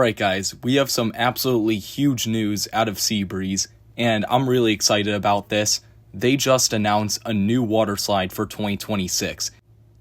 Alright guys, we have some absolutely huge news out of Seabreeze, and I'm really excited about this. They just announced a new water slide for 2026.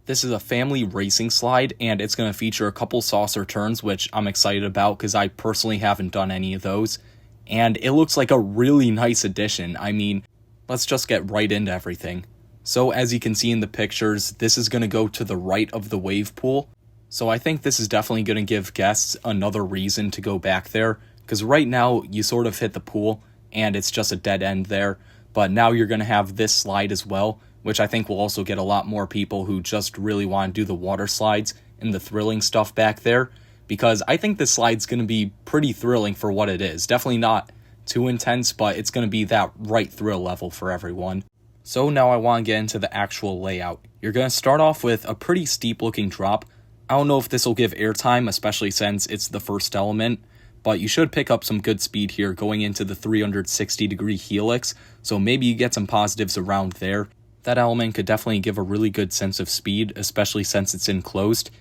This is a family racing slide, and it's going to feature a couple saucer turns, which I'm excited about because I personally haven't done any of those. And it looks like a really nice addition. I mean, let's just get right into everything. So as you can see in the pictures, this is going to go to the right of the wave pool. So I think this is definitely going to give guests another reason to go back there, because right now you sort of hit the pool and it's just a dead end there, but now you're going to have this slide as well, which I think will also get a lot more people who just really want to do the water slides and the thrilling stuff back there, because I think this slide's going to be pretty thrilling for what it is. Definitely not too intense, but it's going to be that right thrill level for everyone. So now I want to get into the actual layout. You're going to start off with a pretty steep looking drop. I don't know if this will give airtime, especially since it's the first element, but you should pick up some good speed here going into the 360-degree helix, so maybe you get some positives around there. That element could definitely give a really good sense of speed, especially since it's enclosed.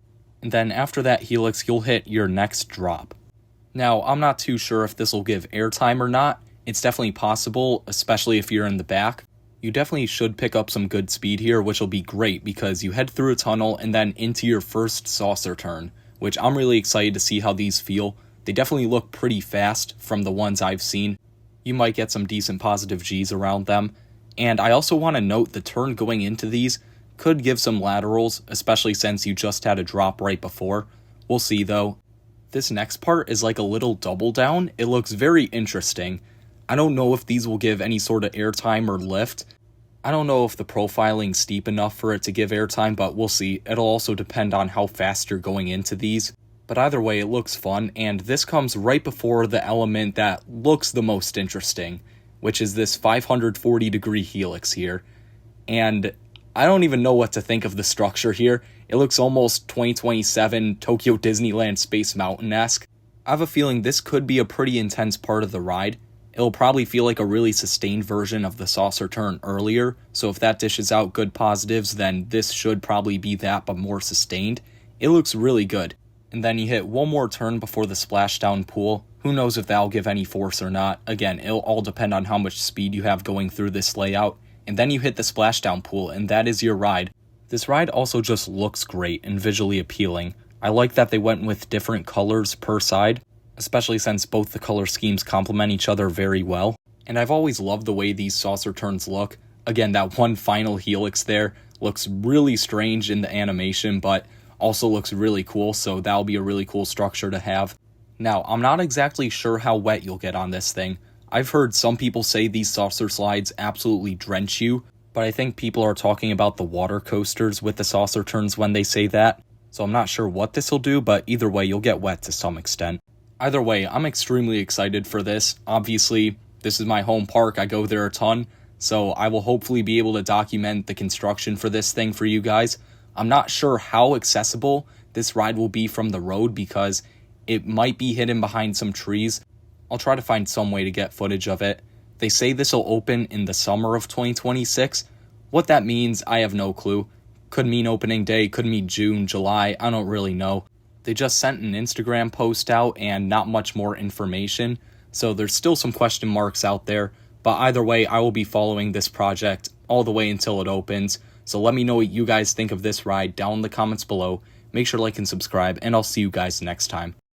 And then after that helix, you'll hit your next drop. Now, I'm not too sure if this will give airtime or not. It's definitely possible, especially if you're in the back. You definitely should pick up some good speed here, which will be great because you head through a tunnel and then into your first saucer turn, which I'm really excited to see how these feel. They definitely look pretty fast from the ones I've seen. You might get some decent positive Gs around them. And I also want to note the turn going into these could give some laterals, especially since you just had a drop right before. We'll see though. This next part is like a little double down. It looks very interesting. I don't know if these will give any sort of airtime or lift. I don't know if the profiling's steep enough for it to give airtime, but we'll see. It'll also depend on how fast you're going into these. But either way, it looks fun, and this comes right before the element that looks the most interesting, which is this 540-degree helix here. And I don't even know what to think of the structure here. It looks almost 2027 Tokyo Disneyland Space Mountain-esque. I have a feeling this could be a pretty intense part of the ride. It'll probably feel like a really sustained version of the saucer turn earlier, so if that dishes out good positives, then this should probably be that, but more sustained. It looks really good. And then you hit one more turn before the splashdown pool. Who knows if that'll give any force or not. Again, it'll all depend on how much speed you have going through this layout. And then you hit the splashdown pool, and that is your ride. This ride also just looks great and visually appealing. I like that they went with different colors per side, especially since both the color schemes complement each other very well. And I've always loved the way these saucer turns look. Again, that one final helix there looks really strange in the animation, but also looks really cool, so that'll be a really cool structure to have. Now, I'm not exactly sure how wet you'll get on this thing. I've heard some people say these saucer slides absolutely drench you, but I think people are talking about the water coasters with the saucer turns when they say that, so I'm not sure what this will do, but either way, you'll get wet to some extent. Either way, I'm extremely excited for this. Obviously, this is my home park. I go there a ton, so I will hopefully be able to document the construction for this thing for you guys. I'm not sure how accessible this ride will be from the road because it might be hidden behind some trees. I'll try to find some way to get footage of it. They say this will open in the summer of 2026. What that means, I have no clue. Could mean opening day, could mean June, July, I don't really know. They just sent an Instagram post out and not much more information, so there's still some question marks out there, but either way, I will be following this project all the way until it opens, so let me know what you guys think of this ride down in the comments below. Make sure to like and subscribe, and I'll see you guys next time.